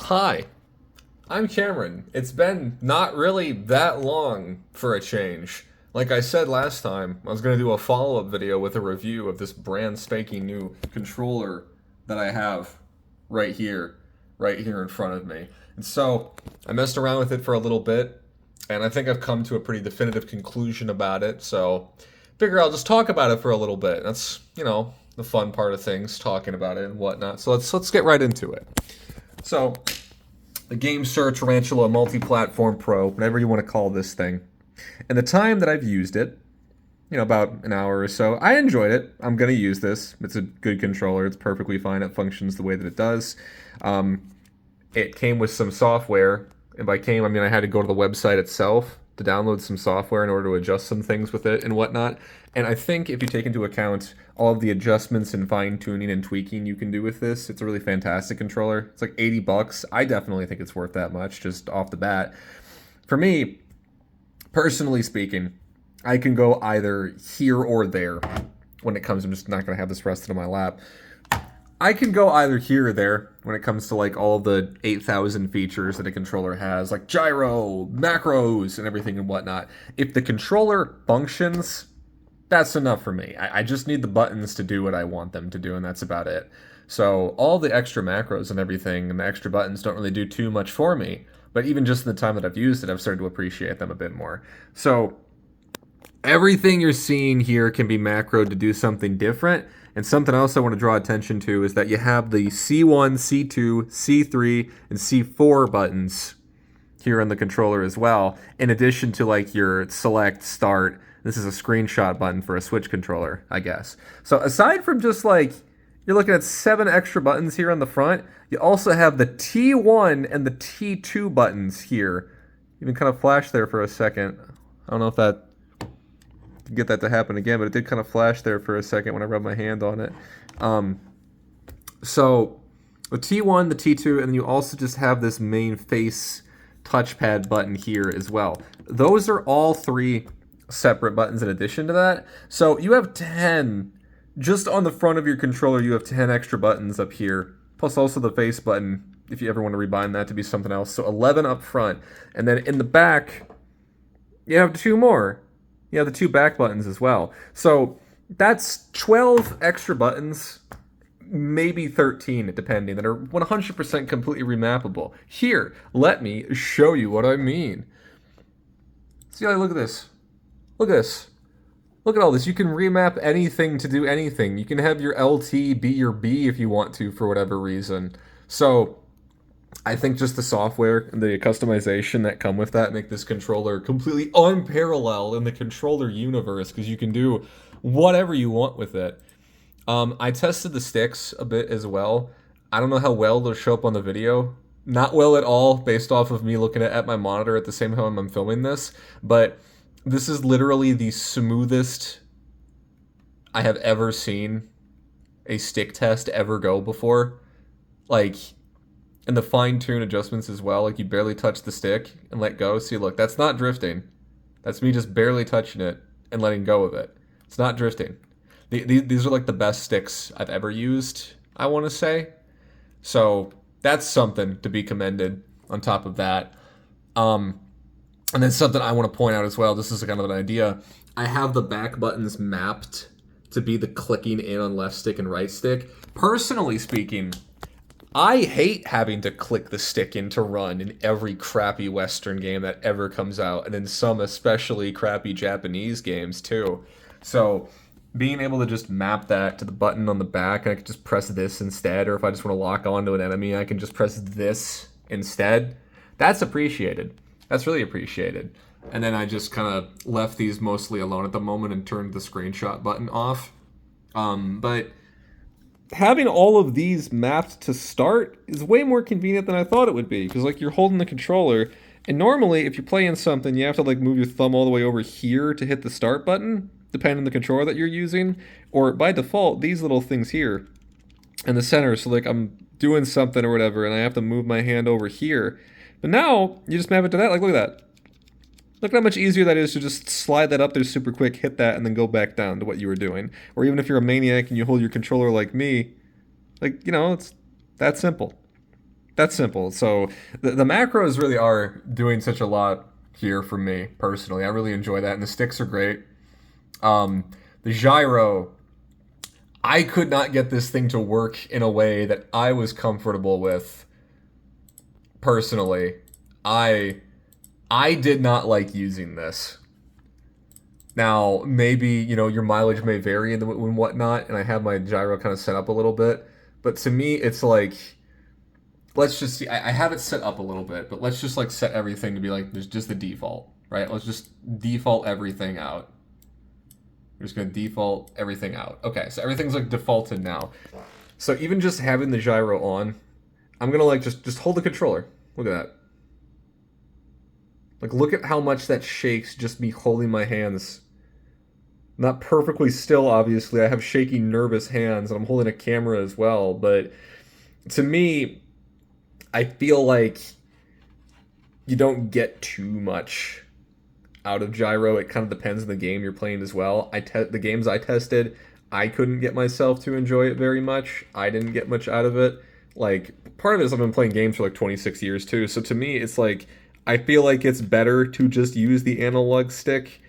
Hi, I'm Cameron. It's been not really that long for a change. Like I said last time, I was going to do a follow up video with a review of this brand spanking new controller that I have right here, right here in front of me. And so I messed around with it for a little bit, and I think I've come to a pretty definitive conclusion about it. So figure I'll just talk about it for a little bit. That's, the fun part of things, talking about it and whatnot. So let's get right into it. So the Gamesir Tarantula Multiplatform Pro, whatever you want to call this thing. And the time that I've used it, about an hour or so, I enjoyed it. I'm going to use this. It's a good controller. It's perfectly fine. It functions the way that it does. It came with some software. And by came, I mean I had to go to the website itself to download some software in order to adjust some things with it and whatnot. And I think if you take into account all of the adjustments and fine tuning and tweaking you can do with this, it's a really fantastic controller. It's like $80. I definitely think it's worth that much just off the bat. For me, personally speaking, I can go either here or there when it comes. I'm just not going to have this rested on my lap. I can go either here or there when it comes to like all the 8,000 features that a controller has, like gyro, macros, and everything and whatnot. If the controller functions, that's enough for me. I just need the buttons to do what I want them to do, and that's about it. So all the extra macros and everything and the extra buttons don't really do too much for me. But even just in the time that I've used it, I've started to appreciate them a bit more. So everything you're seeing here can be macroed to do something different. And something else I want to draw attention to is that you have the C1, C2, C3, and C4 buttons here on the controller as well, in addition to like your select, start. This is a screenshot button for a Switch controller, I guess. So aside from just like, you're looking at 7 extra buttons here on the front, you also have the T1 and the T2 buttons here. Even kind of flashed there for a second. I don't know if that get that to happen again, but it did kind of flash there for a second when I rubbed my hand on it. So the T1, the T2, and then you also just have this main face touchpad button here as well. Those are all 3 separate buttons in addition to that. So you have 10, just on the front of your controller, you have 10 extra buttons up here, plus also the face button, if you ever want to rebind that to be something else. So 11 up front. And then in the back, you have 2 more. You have the 2 back buttons as well. So that's 12 extra buttons, maybe 13 depending, that are 100% completely remappable. Here, let me show you what I mean. See, look at this. Look at this. Look at all this. You can remap anything to do anything. You can have your LT be your B if you want to for whatever reason. So I think just the software and the customization that come with that make this controller completely unparalleled in the controller universe, because you can do whatever you want with it. I tested the sticks a bit as well. I don't know how well they'll show up on the video. Not well at all, based off of me looking at my monitor at the same time I'm filming this. But this is literally the smoothest I have ever seen a stick test ever go before. Like, and the fine-tune adjustments as well, like you barely touch the stick and let go. See, look, that's not drifting. That's me just barely touching it and letting go of it. It's not drifting. These are like the best sticks I've ever used, I want to say. So that's something to be commended on top of that. And then something I want to point out as well, this is kind of an idea. I have the back buttons mapped to be the clicking in on left stick and right stick. Personally speaking, I hate having to click the stick in to run in every crappy Western game that ever comes out, and in some especially crappy Japanese games too. So being able to just map that to the button on the back, and I can just press this instead, or if I just want to lock onto an enemy, I can just press this instead. That's appreciated. That's really appreciated. And then I just kind of left these mostly alone at the moment and turned the screenshot button off. But having all of these mapped to start is way more convenient than I thought it would be, because like you're holding the controller, and normally if you're playing something you have to like move your thumb all the way over here to hit the start button, depending on the controller that you're using, or by default these little things here in the center, so like I'm doing something or whatever and I have to move my hand over here. But now you just map it to that. Like, look at that. Look how much easier that is to just slide that up there super quick, hit that, and then go back down to what you were doing. Or even if you're a maniac and you hold your controller like me, like, it's that simple. That's simple. So the macros really are doing such a lot here for me personally. I really enjoy that, and the sticks are great. The gyro, I could not get this thing to work in a way that I was comfortable with personally. I I did not like using this. Now, maybe, your mileage may vary and whatnot, and I have my gyro kind of set up a little bit. But to me, it's like, let's just see. I have it set up a little bit, but let's just like set everything to be like, there's just the default, right? Let's just default everything out. We're just going to default everything out. Okay, so everything's like defaulted now. So even just having the gyro on, I'm going to like just hold the controller. Look at that. Like, look at how much that shakes just me holding my hands. Not perfectly still, obviously. I have shaky, nervous hands, and I'm holding a camera as well. But to me, I feel like you don't get too much out of gyro. It kind of depends on the game you're playing as well. The games I tested, I couldn't get myself to enjoy it very much. I didn't get much out of it. Like, part of it is I've been playing games for like 26 years too. So to me, it's like, I feel like it's better to just use the analog stick.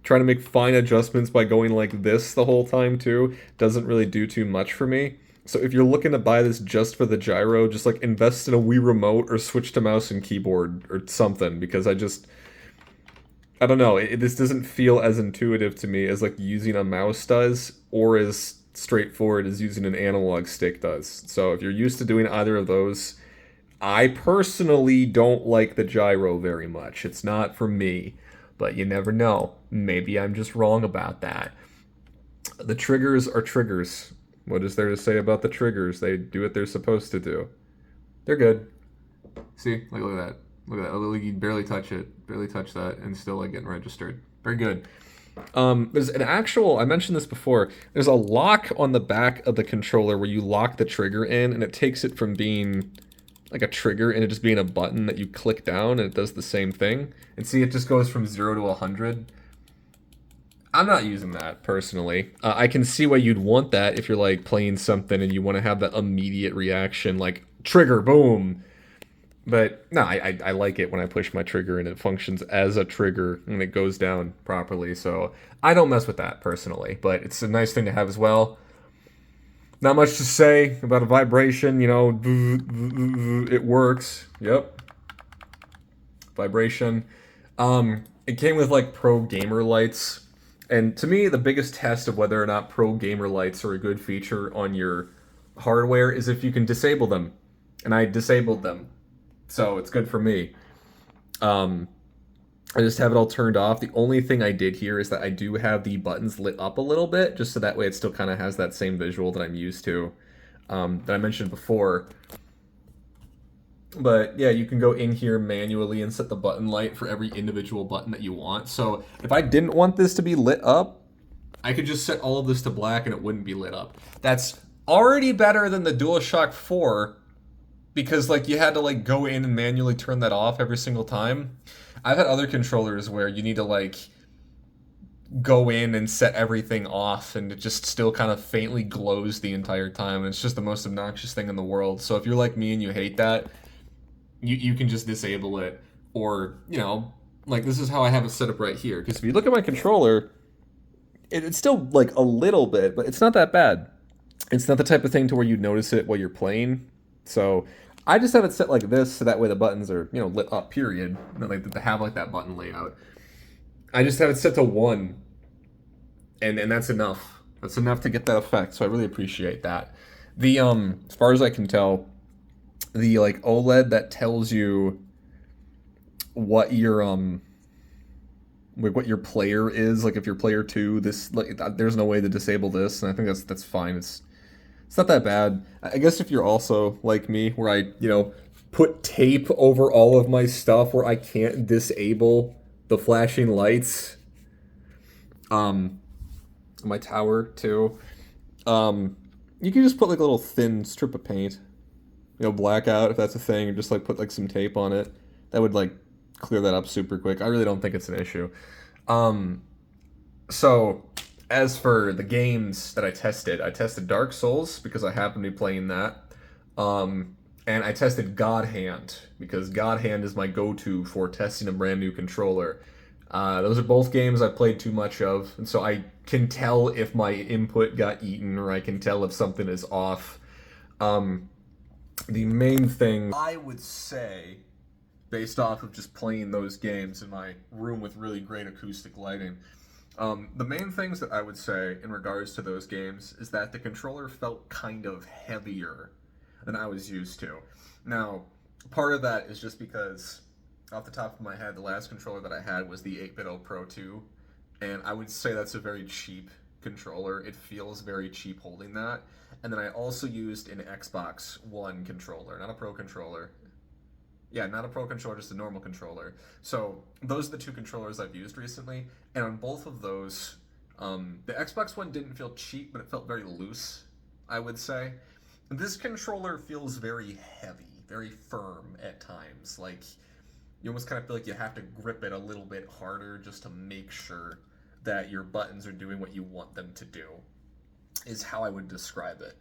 Trying to make fine adjustments by going like this the whole time too doesn't really do too much for me. So if you're looking to buy this just for the gyro, just like invest in a Wii remote or switch to mouse and keyboard or something, because I don't know, this doesn't feel as intuitive to me as like using a mouse does, or as straightforward as using an analog stick does. So if you're used to doing either of those, I personally don't like the gyro very much. It's not for me, but you never know. Maybe I'm just wrong about that. The triggers are triggers. What is there to say about the triggers? They do what they're supposed to do. They're good. See, look at that. Look at that. Like, you barely touch it, barely touch that, and still like getting registered. Very good. There's an actual, I mentioned this before, there's a lock on the back of the controller where you lock the trigger in, and it takes it from being like a trigger into just being a button that you click down, and it does the same thing. And see, it just goes from 0 to 100. I'm not using that personally. I can see why you'd want that if you're like playing something and you want to have that immediate reaction, like trigger, boom. But no, I like it when I push my trigger and it functions as a trigger and it goes down properly. So I don't mess with that personally, but it's a nice thing to have as well. Not much to say about a vibration, it works. Yep. Vibration. It came with like pro gamer lights. And to me, the biggest test of whether or not pro gamer lights are a good feature on your hardware is if you can disable them. And I disabled them. So it's good for me. I just have it all turned off. The only thing I did here is that I do have the buttons lit up a little bit, just so that way it still kind of has that same visual that I'm used to, that I mentioned before. But yeah, you can go in here manually and set the button light for every individual button that you want. So if I didn't want this to be lit up, I could just set all of this to black and it wouldn't be lit up. That's already better than the DualShock 4, because like you had to like go in and manually turn that off every single time. I've had other controllers where you need to like go in and set everything off and it just still kind of faintly glows the entire time, and it's just the most obnoxious thing in the world. So if you're like me and you hate that, you can just disable it, or like this is how I have it set up right here, because if you look at my controller, it's still like a little bit, but it's not that bad. It's not the type of thing to where you notice it while you're playing. So I just have it set like this, so that way the buttons are, lit up, period. And like to have like that button layout. I just have it set to 1. And that's enough. That's enough to get that effect, so I really appreciate that. The as far as I can tell, the like OLED that tells you what your what your player is, like if you're player 2, this like there's no way to disable this, and I think that's fine. It's not that bad. I guess if you're also like me, where I, put tape over all of my stuff where I can't disable the flashing lights. My tower too. You can just put like a little thin strip of paint, blackout if that's a thing, or just like put like some tape on it. That would like clear that up super quick. I really don't think it's an issue. So as for the games that I tested Dark Souls because I happen to be playing that. and I tested God Hand because God Hand is my go-to for testing a brand new controller. Those are both games I played too much of, and so I can tell if my input got eaten or I can tell if something is off. Um, the main thing I would say, based off of just playing those games in my room with really great acoustic lighting, the main things that I would say in regards to those games is that the controller felt kind of heavier than I was used to. Now, part of that is just because, off the top of my head, the last controller that I had was the 8BitO Pro 2, and I would say that's a very cheap controller. It feels very cheap holding that. And then I also used an Xbox One controller, not a Pro controller. Yeah, not a Pro controller, just a normal controller. So those are the two controllers I've used recently, and on both of those, the Xbox One didn't feel cheap, but it felt very loose, I would say. This controller feels very heavy, very firm at times. Like, you almost kind of feel like you have to grip it a little bit harder just to make sure that your buttons are doing what you want them to do, is how I would describe it.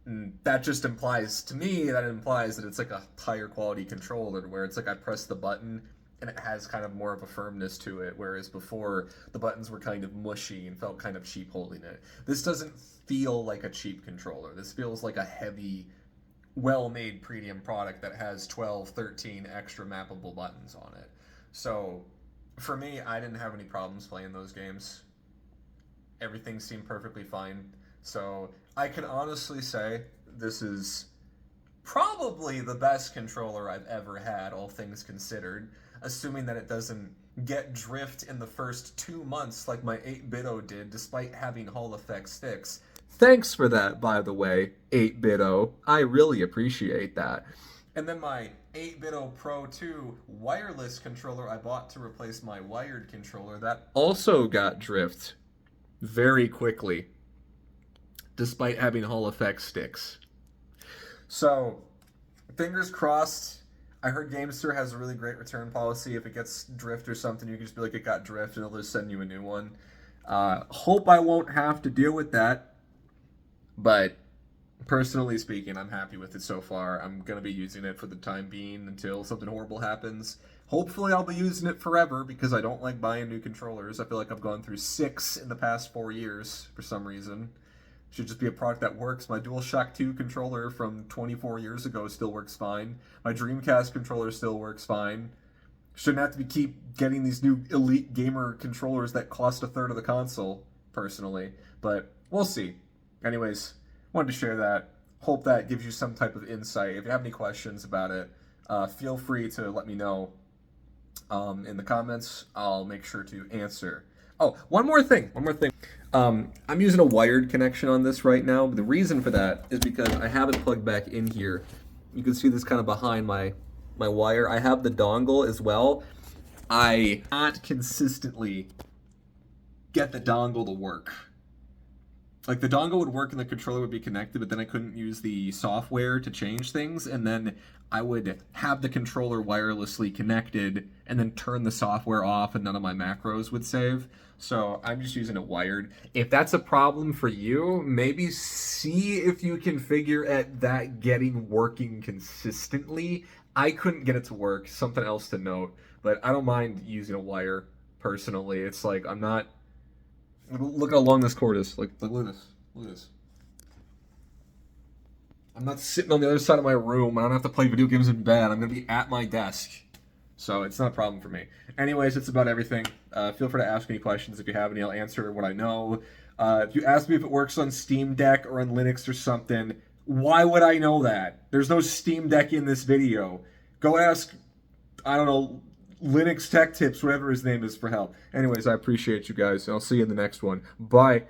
And that just implies, to me, that implies that it's like a higher quality controller, where it's like I press the button and it has kind of more of a firmness to it, whereas before the buttons were kind of mushy and felt kind of cheap holding it. This doesn't feel like a cheap controller. This feels like a heavy, well-made premium product that has 12, 13 extra mappable buttons on it. So for me, I didn't have any problems playing those games. Everything seemed perfectly fine. So I can honestly say this is probably the best controller I've ever had, all things considered, assuming that it doesn't get drift in the first 2 months like my 8BitO did, despite having Hall effect sticks. Thanks for that, by the way, 8BitO. I really appreciate that. And then my 8BitO Pro 2 wireless controller I bought to replace my wired controller, that also got drift very quickly, despite having Hall effect sticks. So, fingers crossed. I heard Gamesir has a really great return policy. If it gets drift or something, you can just be like, it got drift, and they'll just send you a new one. Hope I won't have to deal with that. But, personally speaking, I'm happy with it so far. I'm going to be using it for the time being until something horrible happens. Hopefully I'll be using it forever, because I don't like buying new controllers. I feel like I've gone through 6 in the past 4 years, for some reason. Should just be a product that works. My DualShock 2 controller from 24 years ago still works fine. My Dreamcast controller still works fine. Shouldn't have to keep getting these new elite gamer controllers that cost a third of the console, personally. But we'll see. Anyways, wanted to share that. Hope that gives you some type of insight. If you have any questions about it, feel free to let me know in the comments. I'll make sure to answer. Oh, one more thing. I'm using a wired connection on this right now. The reason for that is because I have it plugged back in here. You can see this kind of behind my wire. I have the dongle as well. I can't consistently get the dongle to work. Like, the dongle would work and the controller would be connected, but then I couldn't use the software to change things, and then I would have the controller wirelessly connected and then turn the software off and none of my macros would save. So I'm just using it wired. If that's a problem for you, maybe see if you can figure at that getting working consistently. I couldn't get it to work, something else to note, but I don't mind using a wire personally. It's like, I'm not... Look how long this cord is. Look at this. Look at this. I'm not sitting on the other side of my room. I don't have to play video games in bed. I'm going to be at my desk. So it's not a problem for me. Anyways, it's about everything. Feel free to ask any questions if you have any. I'll answer what I know. If you ask me if it works on Steam Deck or on Linux or something, why would I know that? There's no Steam Deck in this video. Go ask, I don't know, Linux Tech Tips, whatever his name is, for help. Anyways, I appreciate you guys, and I'll see you in the next one. Bye.